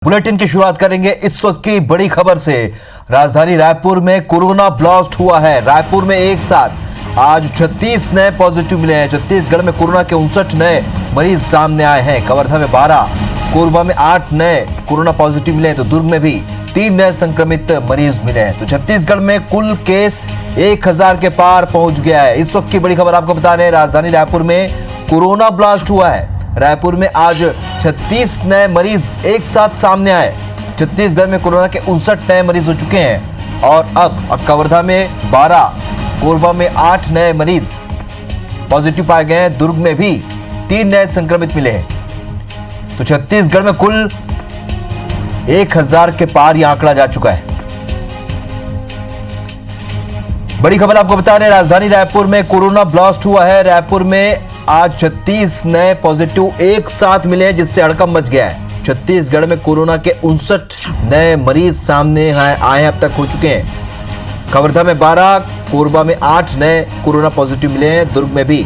Bulletin की शुरुआत करेंगे इस वक्त की बड़ी खबर से। राजधानी रायपुर में कोरोना ब्लास्ट हुआ है। रायपुर में एक साथ आज 36 नए पॉजिटिव मिले हैं। छत्तीसगढ़ में कोरोना के 59 नए मरीज सामने आए हैं। कवर्धा में 12, कोरबा में 8 नए कोरोना पॉजिटिव मिले हैं, तो दुर्ग में भी 3 नए संक्रमित मरीज मिले हैं। तो छत्तीसगढ़ में कुल केस 1000 के पार पहुंच गया है। इस वक्त की बड़ी खबर आपको बता रहे, राजधानी रायपुर में कोरोना ब्लास्ट हुआ है। रायपुर में आज 36 नए मरीज एक साथ सामने आए। छत्तीसगढ़ में कोरोना के 59 नए मरीज हो चुके हैं और अब कवर्धा में 12, कोरबा में 8 नए मरीज पॉजिटिव पाए गए हैं। दुर्ग में भी 3 नए संक्रमित मिले हैं। तो छत्तीसगढ़ में कुल 1000 के पार यह आंकड़ा जा चुका है। बड़ी खबर आपको बता रहे, राजधानी रायपुर में कोरोना ब्लास्ट हुआ है। रायपुर में आज 36 नए पॉजिटिव एक साथ मिले हैं, जिससे हड़कंप मच गया है। छत्तीसगढ़ में कोरोना के 59 नए मरीज सामने आए अब तक हो चुके हैं। कवर्धा में 12, कोरबा में 8 नए कोरोना पॉजिटिव मिले हैं। दुर्ग में भी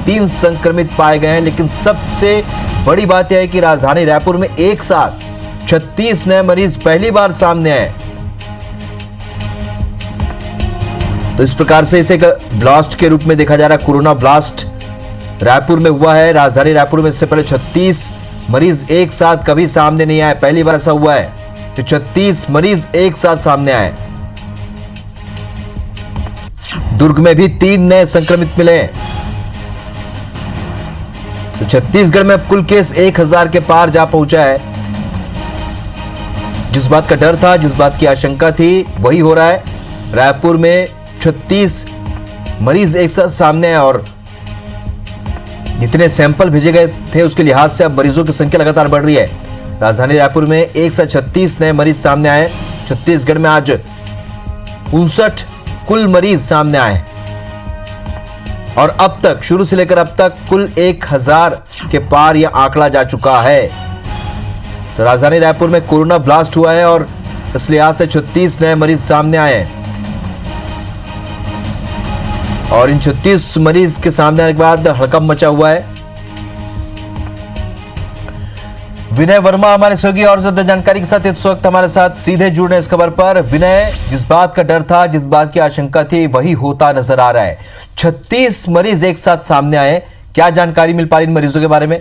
3 संक्रमित पाए गए हैं। लेकिन सबसे बड़ी बात यह है कि राजधानी रायपुर में एक साथ 36 नए मरीज पहली बार सामने आए। तो इस प्रकार से इसे ब्लास्ट के रूप में देखा जा रहा है। कोरोना ब्लास्ट रायपुर में हुआ है। राजधानी रायपुर में इससे पहले 36 मरीज एक साथ कभी सामने नहीं आए, पहली बार ऐसा हुआ है कि 36 मरीज एक साथ सामने आए। दुर्ग में भी 3 नए संक्रमित मिले। तो छत्तीसगढ़ में कुल केस 1000 के पार जा पहुंचा है। जिस बात का डर था, जिस बात की आशंका थी, वही हो रहा है। रायपुर में 36 मरीज एक साथ सामने आए और जितने सैंपल भेजे गए थे उसके लिहाज से अब मरीजों की संख्या लगातार बढ़ रही है। राजधानी रायपुर में एक साथ 36 नए मरीज सामने आए। छत्तीसगढ़ में आज 59 कुल मरीज सामने आए और अब तक शुरू से लेकर अब तक कुल 1000 के पार यह आंकड़ा जा चुका है। तो राजधानी रायपुर में कोरोना ब्लास्ट हुआ है और इस लिहाज से 36 नए मरीज सामने आए हैं। और इन 36 मरीज के सामने आने के बाद हड़कंप मचा हुआ है। विनय वर्मा हमारे सहयोगी और ज्यादा जानकारी के साथ इस वक्त हमारे साथ सीधे जुड़े इस खबर पर। विनय, जिस बात का डर था, जिस बात की आशंका थी, वही होता नजर आ रहा है। 36 मरीज एक साथ सामने आए, क्या जानकारी मिल पा रही इन मरीजों के बारे में?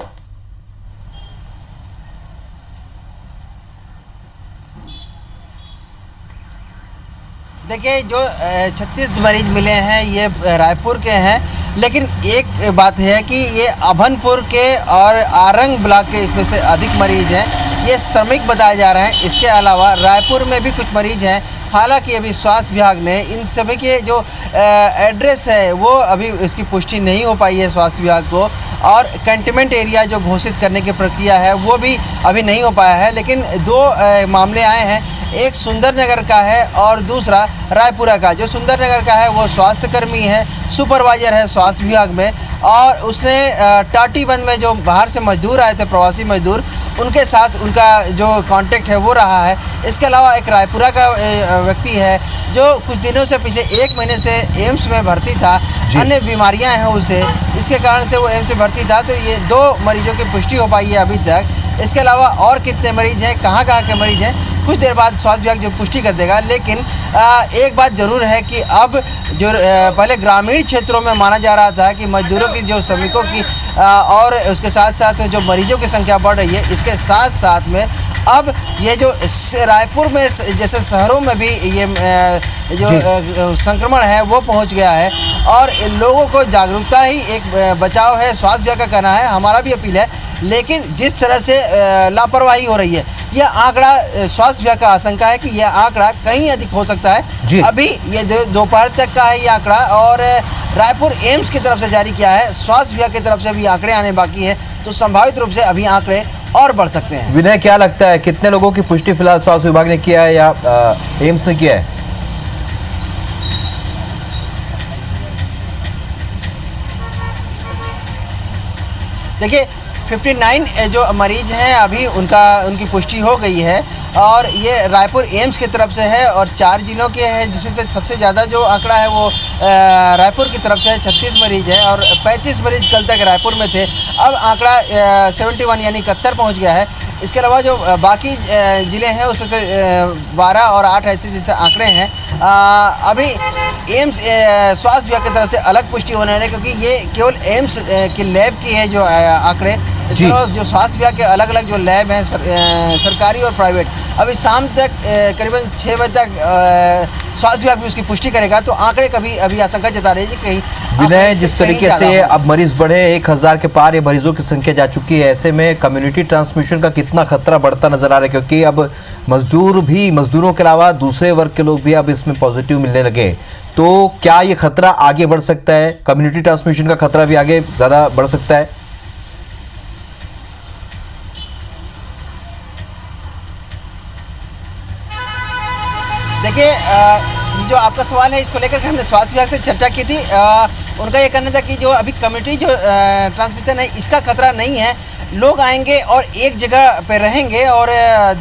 देखिए, जो 36 मरीज मिले हैं ये रायपुर के हैं, लेकिन एक बात है कि ये अभनपुर के और आरंग ब्लॉक के इसमें से अधिक मरीज हैं। ये श्रमिक बताए जा रहे हैं। इसके अलावा रायपुर में भी कुछ मरीज हैं। हालांकि अभी स्वास्थ्य विभाग ने इन सभी के जो एड्रेस है वो अभी इसकी पुष्टि नहीं हो पाई है स्वास्थ्य विभाग को, और कंटेनमेंट एरिया जो घोषित करने की प्रक्रिया है वो भी अभी नहीं हो पाया है। लेकिन 2 मामले आए हैं, एक सुंदरनगर का है और दूसरा रायपुरा का। जो सुंदरनगर का है वो स्वास्थ्यकर्मी है, सुपरवाइजर है स्वास्थ्य विभाग में, और उसने टाटीबंद में जो बाहर से मजदूर आए थे, प्रवासी मजदूर, उनके साथ उनका जो कांटेक्ट है वो रहा है। इसके अलावा एक रायपुरा का व्यक्ति है जो कुछ दिनों से, पिछले 1 महीने से एम्स में भर्ती था। अन्य बीमारियां हैं उसे, इसके कारण से वो एम्स में भर्ती था। तो ये 2 मरीजों की पुष्टि हो पाई है अभी तक। इसके अलावा और कितने मरीज हैं, कहाँ के मरीज हैं, कुछ देर बाद स्वास्थ्य विभाग जो पुष्टि कर देगा। लेकिन एक बात ज़रूर है कि अब जो पहले ग्रामीण क्षेत्रों में माना जा रहा था कि मजदूरों की, जो श्रमिकों की और उसके साथ साथ जो मरीजों की संख्या बढ़ रही है, इसके साथ साथ में अब ये जो रायपुर में जैसे शहरों में भी ये जो संक्रमण है वो पहुंच गया है, और लोगों को जागरूकता ही एक बचाव है, स्वास्थ्य विभाग का कहना है, हमारा भी अपील है। लेकिन जिस तरह से लापरवाही हो रही है, यह आंकड़ा, स्वास्थ्य विभाग का आशंका है कि यह आंकड़ा कहीं अधिक हो सकता है। अभी ये दोपहर तक का है ये आंकड़ा, और रायपुर एम्स की तरफ से जारी किया है। स्वास्थ्य विभाग की तरफ से भी आंकड़े आने बाकी हैं, तो संभावित रूप से अभी आंकड़े और बढ़ सकते हैं। विनय, क्या लगता है कितने लोगों की पुष्टि फिलहाल स्वास्थ्य विभाग ने किया है या एम्स ने किया है? देखिए, 59 जो मरीज हैं अभी उनकी पुष्टि हो गई है, और ये रायपुर एम्स की तरफ से है, और 4 जिलों के हैं, जिसमें से सबसे ज़्यादा जो आंकड़ा है वो रायपुर की तरफ से है, 36 मरीज है, और 35 मरीज कल तक रायपुर में थे। अब आंकड़ा 71 यानी 71 पहुँच गया है। इसके अलावा जो बाकी ज़िले हैं उसमें से 12 और 8 ऐसे जैसे आंकड़े हैं। अभी एम्स स्वास्थ्य विभाग की तरफ से अलग पुष्टि होने वाली है, क्योंकि ये केवल एम्स की लैब की है जो आंकड़े। इसके अलावा जो स्वास्थ्य विभाग के अलग अलग जो लैब हैं सरकारी और प्राइवेट, अभी शाम तक करीबन 6 बजे तक स्वास्थ्य विभाग भी उसकी पुष्टि करेगा। तो आंकड़े कभी अभी आशंका जता रही है कि कहीं विनय, जिस तरीके से अब मरीज बढ़े 1000 के पार ये मरीजों की संख्या जा चुकी है, ऐसे में कम्युनिटी ट्रांसमिशन का कितना खतरा बढ़ता नजर आ रहा है? क्योंकि अब मजदूरों के अलावा दूसरे वर्ग के लोग भी अब इसमें पॉजिटिव मिलने लगे, तो क्या ये खतरा आगे बढ़ सकता है? कम्युनिटी ट्रांसमिशन का खतरा भी आगे ज्यादा बढ़ सकता है? देखिए, ये जो आपका सवाल है इसको लेकर के हमने स्वास्थ्य विभाग से चर्चा की थी। उनका ये कहना था कि जो अभी कम्युनिटी जो ट्रांसमिशन है इसका खतरा नहीं है। लोग आएंगे और एक जगह पे रहेंगे और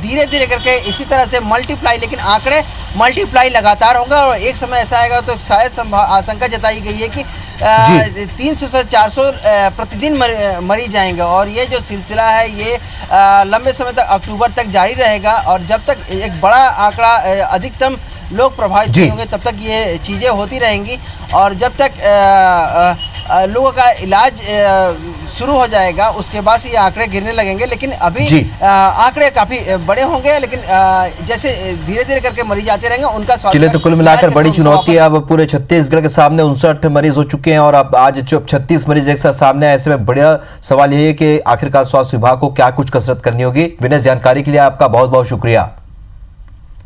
धीरे धीरे करके इसी तरह से मल्टीप्लाई, लेकिन आंकड़े मल्टीप्लाई लगातार होगा और एक समय ऐसा आएगा तो शायद आशंका जताई गई है कि 300 से 400 प्रतिदिन मरीज आएंगे। और ये जो सिलसिला है ये लंबे समय तक अक्टूबर तक जारी रहेगा, और जब तक एक बड़ा आंकड़ा अधिकतम लोग प्रभावित नहीं होंगे तब तक ये चीज़ें होती रहेंगी। और जब तक लोगों का इलाज शुरू हो जाएगा उसके बाद से ये आंकड़े गिरने लगेंगे। लेकिन अभी आंकड़े काफ़ी बड़े होंगे, लेकिन जैसे धीरे धीरे करके मरीज आते रहेंगे उनका स्वास्थ्य। चलिए, तो कुल मिलाकर बड़ी चुनौती है। अब पूरे छत्तीसगढ़ के सामने 59 मरीज हो चुके हैं और अब आज जो 36 मरीज एक साथ सामने आए, ऐसे में बड़ा सवाल ये है कि आखिरकार स्वास्थ्य विभाग को क्या कुछ कसरत करनी होगी। विनय, जानकारी के लिए आपका बहुत बहुत शुक्रिया।